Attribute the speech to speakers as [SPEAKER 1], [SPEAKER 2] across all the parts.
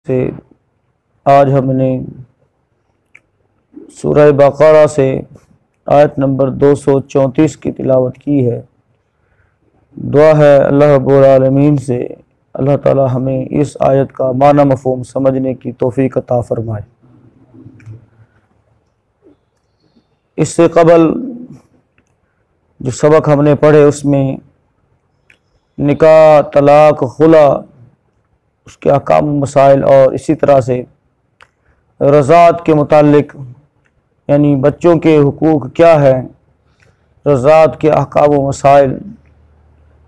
[SPEAKER 1] سے آج ہم نے سورہ بقرہ سے آیت نمبر 234 کی تلاوت کی ہے۔ دعا ہے اللہ رب العالمین سے اللہ تعالی ہمیں اس آیت کا معنی مفہوم سمجھنے کی توفیق عطا فرمائے۔ اس سے قبل جو سبق ہم نے پڑھے اس میں نکاح، طلاق، خلا، اس کے احکام و مسائل اور اسی طرح سے رضاعت کے متعلق یعنی بچوں کے حقوق کیا ہے، رضاعت کے احکام و مسائل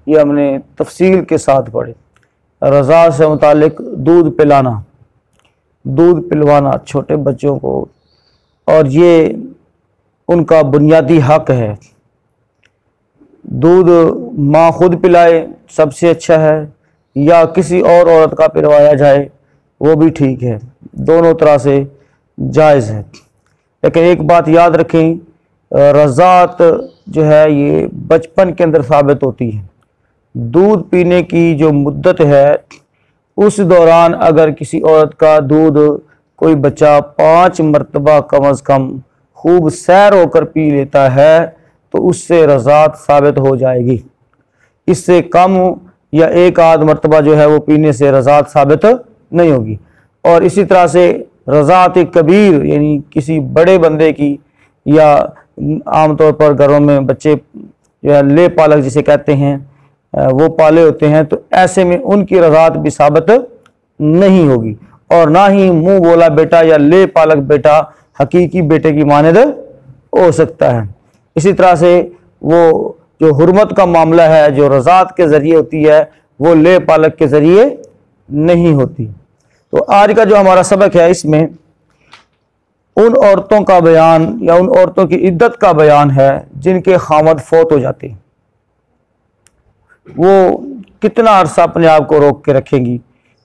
[SPEAKER 1] یہ ہم نے تفصیل کے ساتھ پڑھے۔ رضاعت سے متعلق دودھ پلانا، دودھ پلوانا چھوٹے بچوں کو، اور یہ ان کا بنیادی حق ہے۔ دودھ ماں خود پلائے سب سے اچھا ہے، یا کسی اور عورت کا پلوایا جائے وہ بھی ٹھیک ہے، دونوں طرح سے جائز ہے۔ لیکن ایک بات یاد رکھیں، رضاعت جو ہے یہ بچپن کے اندر ثابت ہوتی ہے۔ دودھ پینے کی جو مدت ہے اس دوران اگر کسی عورت کا دودھ کوئی بچہ 5 مرتبہ کم از کم خوب سیر ہو کر پی لیتا ہے تو اس سے رضاعت ثابت ہو جائے گی۔ اس سے کم یا ایک آدھ مرتبہ جو ہے وہ پینے سے رضاعت ثابت نہیں ہوگی۔ اور اسی طرح سے رضاعت کبیر یعنی کسی بڑے بندے کی، یا عام طور پر گھروں میں بچے جو ہے لے پالک جسے کہتے ہیں وہ پالے ہوتے ہیں، تو ایسے میں ان کی رضاعت بھی ثابت نہیں ہوگی، اور نہ ہی منہ بولا بیٹا یا لے پالک بیٹا حقیقی بیٹے کی مانند ہو سکتا ہے۔ اسی طرح سے وہ جو حرمت کا معاملہ ہے جو رضاعت کے ذریعے ہوتی ہے وہ لے پالک کے ذریعے نہیں ہوتی۔ تو آج کا جو ہمارا سبق ہے اس میں ان عورتوں کا بیان یا ان عورتوں کی عدت کا بیان ہے جن کے خاوند فوت ہو جاتے ہیں، وہ کتنا عرصہ اپنے آپ کو روک کے رکھیں گی۔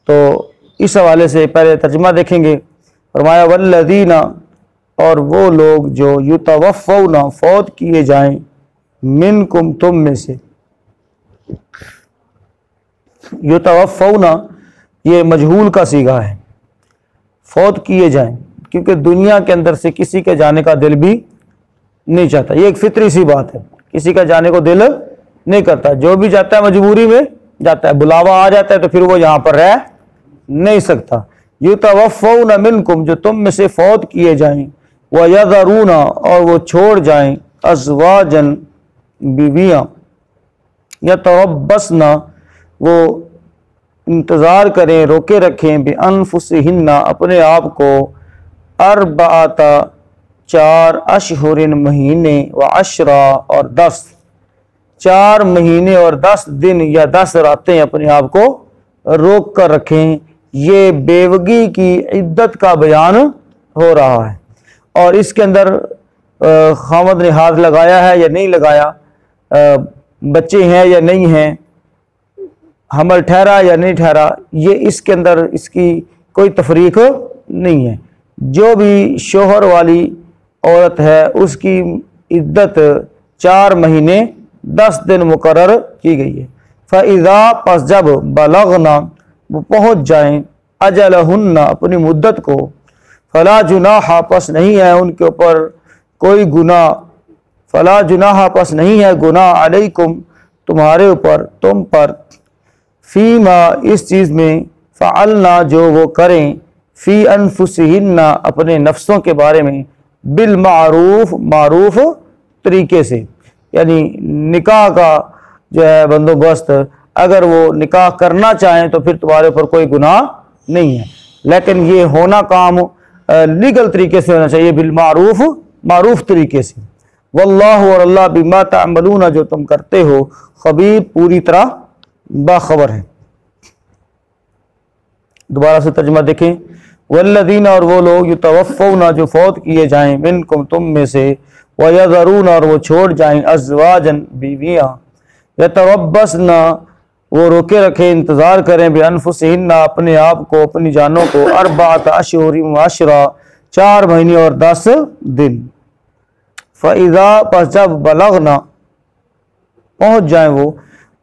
[SPEAKER 1] تو اس حوالے سے پہلے ترجمہ دیکھیں گے۔ فرمایا والذین، اور وہ لوگ جو یتوفون فوت کیے جائیں، منکم تم میں سے، یتوفون یہ مجہول کا صیغہ ہے، فوت کیے جائیں، کیونکہ دنیا کے اندر سے کسی کے جانے کا دل بھی نہیں چاہتا، یہ ایک فطری سی بات ہے، کسی کا جانے کو دل نہیں کرتا، جو بھی جاتا ہے مجبوری میں جاتا ہے، بلاوا آ جاتا ہے تو پھر وہ یہاں پر رہ نہیں سکتا۔ یتوفون منکم جو تم میں سے فوت کیے جائیں، وَيَذَرُونَ اور وہ چھوڑ جائیں، ازواجن بیویاں، یتربصن وہ انتظار کریں، روکے رکھیں، بِأَنفُسِهِنَّ اپنے آپ کو، 4 اشہر مہینے، و10 اور 10، 4 مہینے اور 10 دن یا 10 راتیں اپنے آپ کو روک کر رکھیں۔ یہ بیوگی کی عدت کا بیان ہو رہا ہے، اور اس کے اندر خاوند نے ہاتھ لگایا ہے یا نہیں لگایا، بچے ہیں یا نہیں ہیں، حمل ٹھہرا یا نہیں ٹھہرا، یہ اس کے اندر اس کی کوئی تفریق نہیں ہے۔ جو بھی شوہر والی عورت ہے اس کی عدت 4 مہینے 10 دن مقرر کی گئی ہے۔ فَإِذَا پس جب بلغنا وہ پہنچ جائیں، اجلہن اپنی مدت کو، فلا جناح پس نہیں ہے ان کے اوپر کوئی گناہ، فلا جناح پس نہیں ہے گناہ، علیکم تمہارے اوپر، تم پر، فیما اس چیز میں، فعلنا جو وہ کریں، فی انفسہن اپنے نفسوں کے بارے میں، بالمعروف معروف طریقے سے، یعنی نکاح کا جو ہے بندوبست، اگر وہ نکاح کرنا چاہیں تو پھر تمہارے اوپر کوئی گناہ نہیں ہے، لیکن یہ ہونا کام لیگل طریقے سے ہونا چاہیے، بالمعروف معروف طریقے سے۔ واللہ اور اللہ بما تعملون جو تم کرتے ہو، خبیر پوری طرح باخبر ہے۔ دوبارہ سے ترجمہ دیکھیں، والذین اور وہ لوگ یتوفون جو فوت کیے جائیں، منکم تم میں سے، ویذرون اور وہ چھوڑ جائیں، ازواجن بیویاں، یتربصن وہ روکے رکھیں، انتظار کریں، بانفسہن اپنے آپ کو، اپنی جانوں کو، 4 اشہر و10 4 مہینے اور 10 دن۔ فَإِذَا پس جب بلغنا پہنچ جائیں وہ،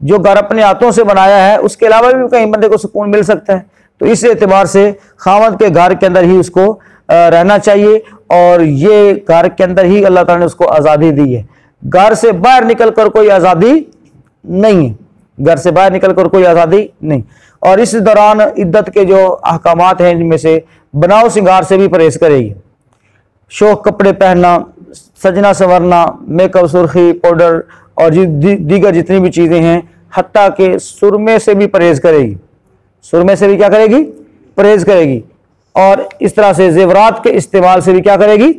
[SPEAKER 1] جو گھر اپنے ہاتھوں سے بنایا ہے اس کے علاوہ بھی کہیں بندے کو سکون مل سکتا ہے، تو اس اعتبار سے خاوند کے گھر کے اندر ہی اس کو رہنا چاہیے، اور یہ گھر کے اندر ہی اللہ تعالیٰ نے اس کو آزادی دی ہے، گھر سے باہر نکل کر کوئی آزادی نہیں ہے، گھر سے باہر نکل کر کوئی آزادی نہیں۔ اور اس دوران عدت کے جو احکامات ہیں جن میں سے بناؤ سنگار سے بھی پرہیز کرے گی، شوق کپڑے پہننا، سجنا سنورنا، میک اپ، سرخی، پاؤڈر اور دیگر جتنی بھی چیزیں ہیں، حتیٰ کہ سرمے سے بھی پرہیز کرے گی، سرمے سے بھی کیا کرے گی؟ پرہیز کرے گی، اور اس طرح سے زیورات کے استعمال سے بھی کیا کرے گی؟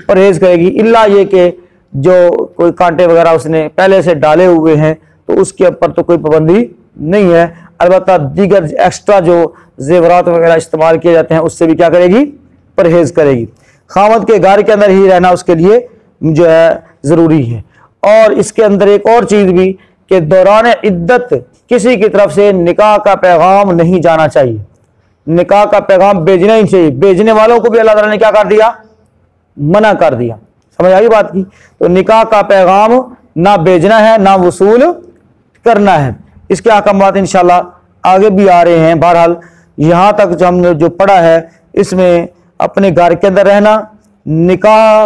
[SPEAKER 1] پرہیز کرے گی، الا یہ کہ جو کوئی کانٹے وغیرہ اس نے پہلے سے ڈالے ہوئے ہیں تو اس کے اوپر تو کوئی پابندی نہیں ہے، البتہ دیگر ایکسٹرا جو زیورات وغیرہ استعمال کیے جاتے ہیں اس سے بھی کیا کرے گی؟ پرہیز کرے گی۔ خاوند کے گھر کے اندر ہی رہنا اس کے لیے جو ہے ضروری ہے۔ اور اس کے اندر ایک اور چیز بھی کہ دوران عدت کسی کی طرف سے نکاح کا پیغام نہیں جانا چاہیے، نکاح کا پیغام بھیجنا ہی چاہیے، بھیجنے والوں کو بھی اللہ تعالیٰ نے کیا کر دیا؟ منع کر دیا۔ سمجھ آئی بات کی؟ تو نکاح کا پیغام نہ بھیجنا ہے نہ وصول کرنا ہے۔ اس کے احکامات انشاءاللہ آگے بھی آ رہے ہیں۔ بہرحال یہاں تک جو ہم نے جو پڑھا ہے اس میں اپنے گھر کے اندر رہنا، نکاح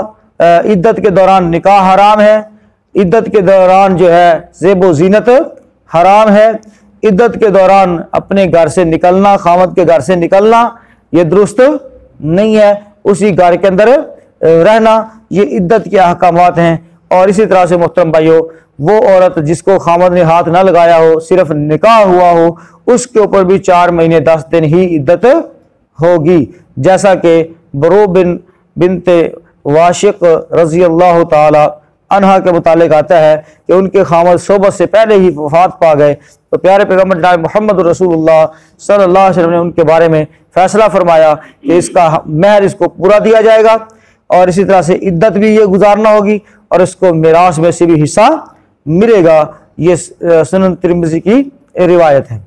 [SPEAKER 1] عدت کے دوران نکاح حرام ہے، عدت کے دوران جو ہے زیب و زینت حرام ہے، عدت کے دوران اپنے گھر سے نکلنا، خاوند کے گھر سے نکلنا یہ درست نہیں ہے، اسی گھر کے اندر رہنا، یہ عدت کے احکامات ہیں۔ اور اسی طرح سے محترم بھائیو، وہ عورت جس کو خاوند نے ہاتھ نہ لگایا ہو، صرف نکاح ہوا ہو، اس کے اوپر بھی 4 مہینے 10 دن ہی عدت ہوگی، جیسا کہ برو بنت واشق رضی اللہ تعالی عنہا کے متعلق آتا ہے کہ ان کے خاوند صحبت سے پہلے ہی وفات پا گئے، تو پیارے پیغمبر جناب محمد رسول اللہ صلی اللہ علیہ وسلم نے ان کے بارے میں فیصلہ فرمایا کہ اس کا مہر اس کو پورا دیا جائے گا، اور اسی طرح سے عدت بھی یہ گزارنا ہوگی، اور اس کو میراث میں سے بھی حصہ ملے گا۔ یہ سنن ترمذی کی روایت ہے۔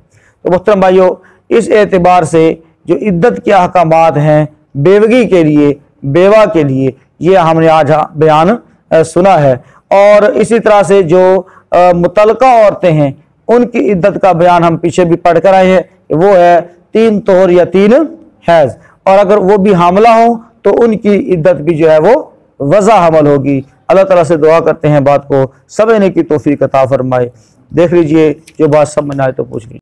[SPEAKER 1] تو محترم بھائیو، اس اعتبار سے جو عدت کے احکامات ہیں بیوگی کے لیے، بیوہ کے لیے، یہ ہم نے آج بیان سنا ہے۔ اور اسی طرح سے جو مطلقہ عورتیں ہیں ان کی عدت کا بیان ہم پیچھے بھی پڑھ کر آئے ہیں، وہ ہے 3 طہر یا 3 حیض، اور اگر وہ بھی حاملہ ہوں تو ان کی عدت بھی جو ہے وہ وضع حمل ہوگی۔ اللہ تعالیٰ سے دعا کرتے ہیں بات کو سمجھنے کی توفیق عطا فرمائے۔ دیکھ لیجئے جو بات سمجھ نہ آئے تو پوچھ لیجیے۔